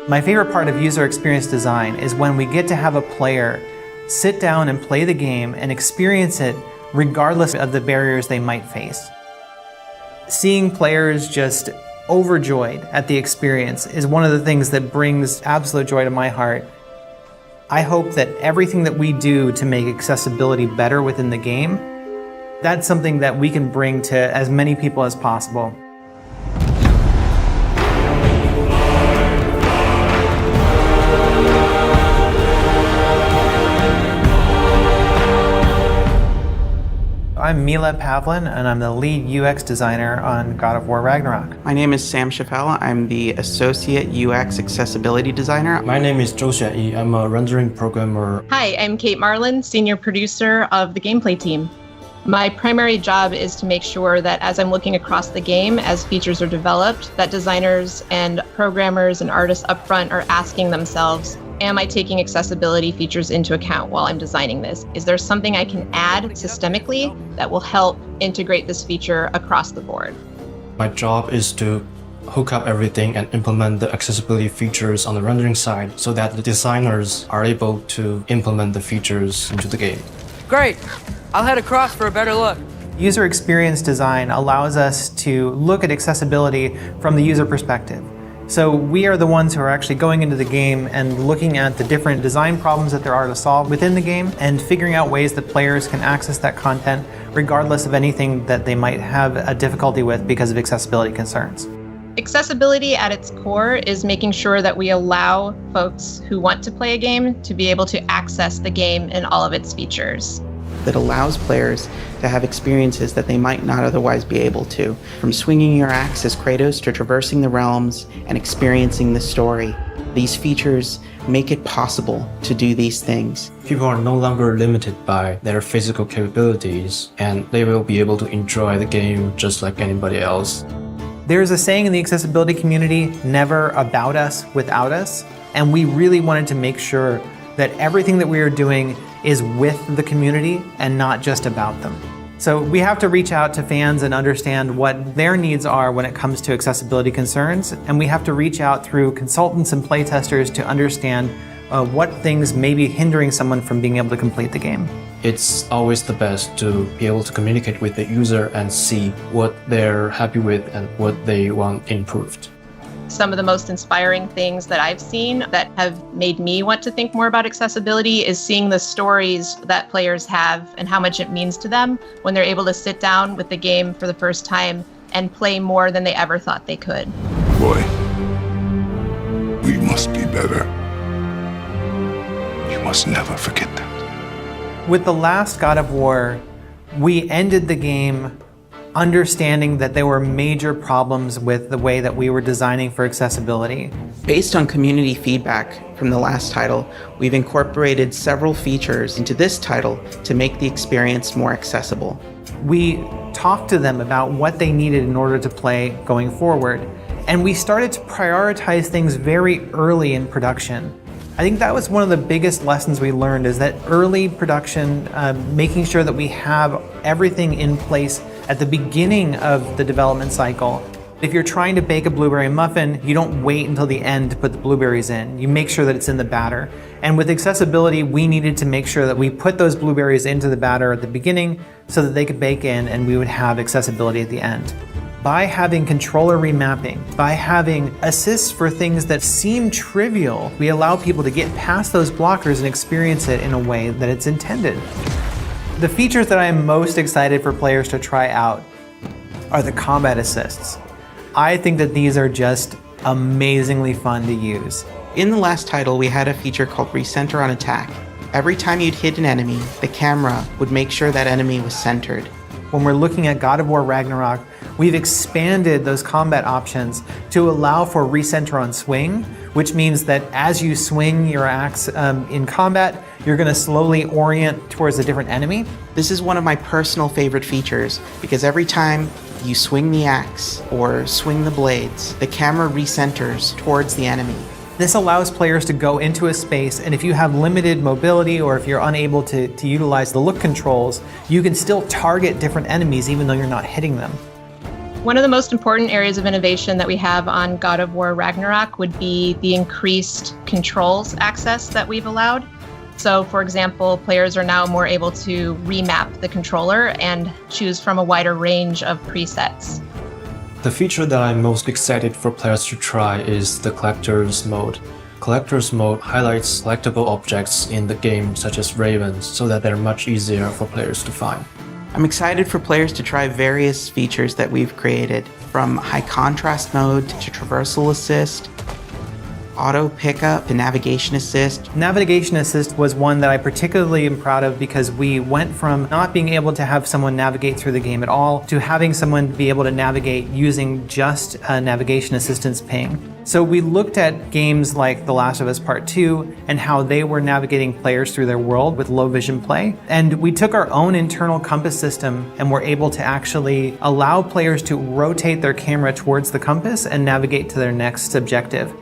My favorite part of user experience design is when we get to have a player sit down and play the game and experience it regardless of the barriers they might face. Seeing players just overjoyed at the experience is one of the things that brings absolute joy to my heart. I hope that everything that we do to make accessibility better within the game, that's something that we can bring to as many people as possible. I'm Mila Pavlin, and I'm the lead UX designer on God of War Ragnarok. My name is Sam Chaffel. I'm the associate UX accessibility designer. My name is Xuanyi Zhou. I'm a rendering programmer. Hi, I'm Kate Marlin, senior producer of the gameplay team. My primary job is to make sure that as I'm looking across the game, as features are developed, that designers and programmers and artists up front are asking themselves, am I taking accessibility features into account while I'm designing this? Is there something I can add systemically that will help integrate this feature across the board? My job is to hook up everything and implement the accessibility features on the rendering side so that the designers are able to implement the features into the game. Great! I'll head across for a better look. User experience design allows us to look at accessibility from the user perspective. So we are the ones who are actually going into the game and looking at the different design problems that there are to solve within the game and figuring out ways that players can access that content regardless of anything that they might have a difficulty with because of accessibility concerns. Accessibility at its core is making sure that we allow folks who want to play a game to be able to access the game and all of its features. That allows players to have experiences that they might not otherwise be able to. From swinging your axe as Kratos to traversing the realms and experiencing the story. These features make it possible to do these things. People are no longer limited by their physical capabilities, and they will be able to enjoy the game just like anybody else. There's a saying in the accessibility community, never about us without us, and we really wanted to make sure that everything that we are doing is with the community and not just about them. So we have to reach out to fans and understand what their needs are when it comes to accessibility concerns, and we have to reach out through consultants and playtesters to understand what things may be hindering someone from being able to complete the game. It's always the best to be able to communicate with the user and see what they're happy with and what they want improved. Some of the most inspiring things that I've seen that have made me want to think more about accessibility is seeing the stories that players have and how much it means to them when they're able to sit down with the game for the first time and play more than they ever thought they could. Boy, we must be better. You must never forget that. With the last God of War, we ended the game understanding that there were major problems with the way that we were designing for accessibility. Based on community feedback from the last title, we've incorporated several features into this title to make the experience more accessible. We talked to them about what they needed in order to play going forward, and we started to prioritize things very early in production. I think that was one of the biggest lessons we learned, is that early production, making sure that we have everything in place at the beginning of the development cycle. If you're trying to bake a blueberry muffin, you don't wait until the end to put the blueberries in. You make sure that it's in the batter. And with accessibility, we needed to make sure that we put those blueberries into the batter at the beginning so that they could bake in and we would have accessibility at the end. By having controller remapping, by having assists for things that seem trivial, we allow people to get past those blockers and experience it in a way that it's intended. The features that I am most excited for players to try out are the combat assists. I think that these are just amazingly fun to use. In the last title, we had a feature called Recenter on Attack. Every time you'd hit an enemy, the camera would make sure that enemy was centered. When we're looking at God of War Ragnarok, we've expanded those combat options to allow for recenter on swing, which means that as you swing your axe in combat, you're going to slowly orient towards a different enemy. This is one of my personal favorite features because every time you swing the axe or swing the blades, the camera recenters towards the enemy. This allows players to go into a space, and if you have limited mobility or if you're unable to utilize the look controls, you can still target different enemies even though you're not hitting them. One of the most important areas of innovation that we have on God of War Ragnarok would be the increased controls access that we've allowed. So, for example, players are now more able to remap the controller and choose from a wider range of presets. The feature that I'm most excited for players to try is the Collector's Mode. Collector's Mode highlights collectible objects in the game, such as ravens, so that they're much easier for players to find. I'm excited for players to try various features that we've created, from high contrast mode to traversal assist, auto pickup to navigation assist. Navigation assist was one that I particularly am proud of because we went from not being able to have someone navigate through the game at all to having someone be able to navigate using just a navigation assistance ping. So we looked at games like The Last of Us Part 2 and how they were navigating players through their world with low vision play. And we took our own internal compass system and were able to actually allow players to rotate their camera towards the compass and navigate to their next objective.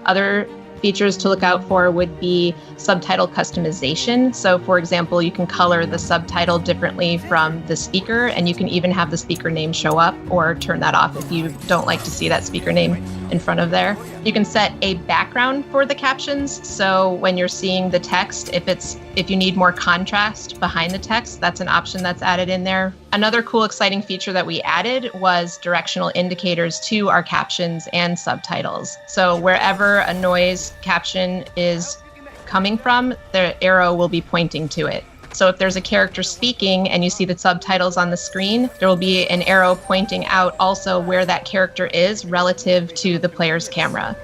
Other features to look out for would be subtitle customization. So, for example, you can color the subtitle differently from the speaker, and you can even have the speaker name show up or turn that off if you don't like to see that speaker name in front of there. You can set a background for the captions. So when you're seeing the text, if you need more contrast behind the text, that's an option that's added in there. Another cool, exciting feature that we added was directional indicators to our captions and subtitles. So wherever a noise caption is coming from, the arrow will be pointing to it. So if there's a character speaking and you see the subtitles on the screen, there will be an arrow pointing out also where that character is relative to the player's camera.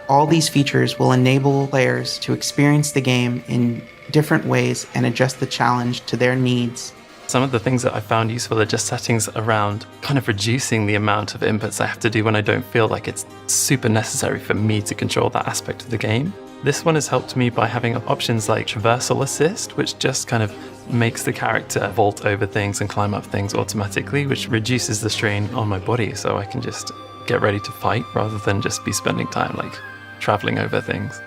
All these features will enable players to experience the game in different ways and adjust the challenge to their needs. Some of the things that I found useful are just settings around kind of reducing the amount of inputs I have to do when I don't feel like it's super necessary for me to control that aspect of the game. This one has helped me by having options like traversal assist, which just kind of makes the character vault over things and climb up things automatically, which reduces the strain on my body so I can just get ready to fight rather than just be spending time like traveling over things.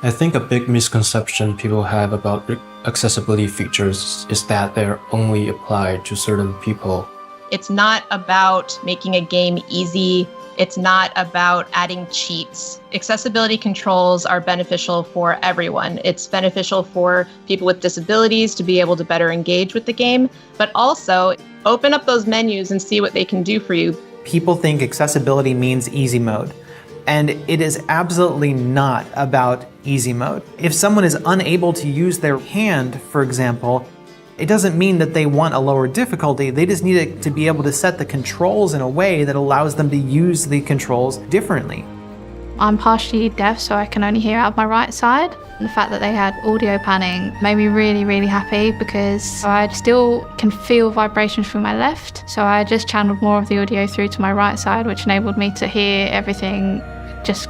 I think a big misconception people have about accessibility features is that they're only applied to certain people. It's not about making a game easy. It's not about adding cheats. Accessibility controls are beneficial for everyone. It's beneficial for people with disabilities to be able to better engage with the game, but also open up those menus and see what they can do for you. People think accessibility means easy mode, and it is absolutely not about easy mode. If someone is unable to use their hand, for example, it doesn't mean that they want a lower difficulty. They just need it to be able to set the controls in a way that allows them to use the controls differently. I'm partially deaf, so I can only hear out of my right side. And the fact that they had audio panning made me really, really happy because I still can feel vibrations from my left. So I just channeled more of the audio through to my right side, which enabled me to hear everything just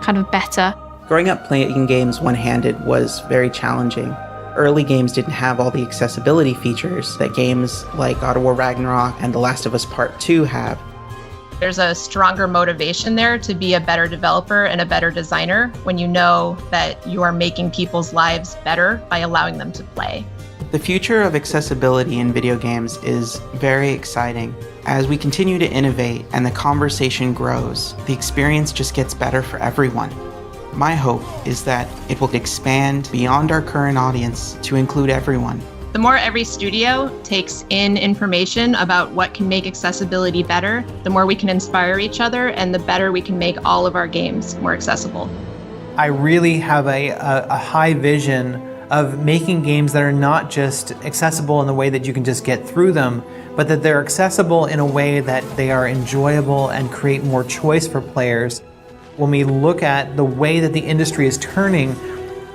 kind of better. Growing up playing games one-handed was very challenging. Early games didn't have all the accessibility features that games like God of War Ragnarok and The Last of Us Part 2 have. There's a stronger motivation there to be a better developer and a better designer when you know that you are making people's lives better by allowing them to play. The future of accessibility in video games is very exciting. As we continue to innovate and the conversation grows, the experience just gets better for everyone. My hope is that it will expand beyond our current audience to include everyone. The more every studio takes in information about what can make accessibility better, the more we can inspire each other and the better we can make all of our games more accessible. I really have a high vision of making games that are not just accessible in the way that you can just get through them, but that they're accessible in a way that they are enjoyable and create more choice for players. When we look at the way that the industry is turning,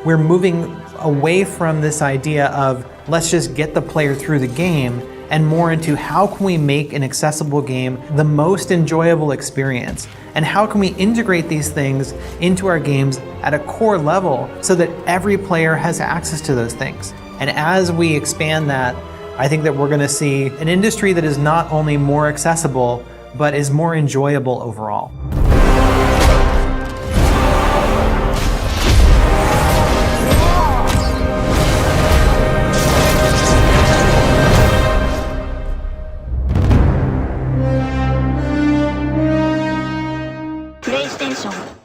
we're moving away from this idea of let's just get the player through the game and more into how can we make an accessible game the most enjoyable experience, and how can we integrate these things into our games at a core level so that every player has access to those things. And as we expand that, I think that we're going to see an industry that is not only more accessible but is more enjoyable overall. PlayStation